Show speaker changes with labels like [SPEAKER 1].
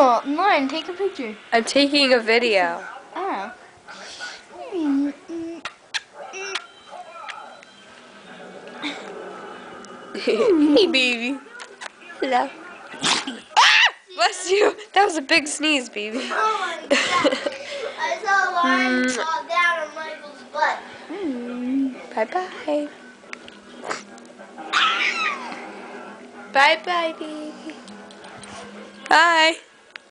[SPEAKER 1] No, Lauren, take a picture.
[SPEAKER 2] I'm taking a video.
[SPEAKER 1] Oh.
[SPEAKER 2] Hey, baby. Hello. Ah! Bless you. That was a big sneeze, baby.
[SPEAKER 3] Oh my god. I saw Lauren fall down on Michael's butt.
[SPEAKER 2] Bye-bye. Bye-bye, baby. Bye.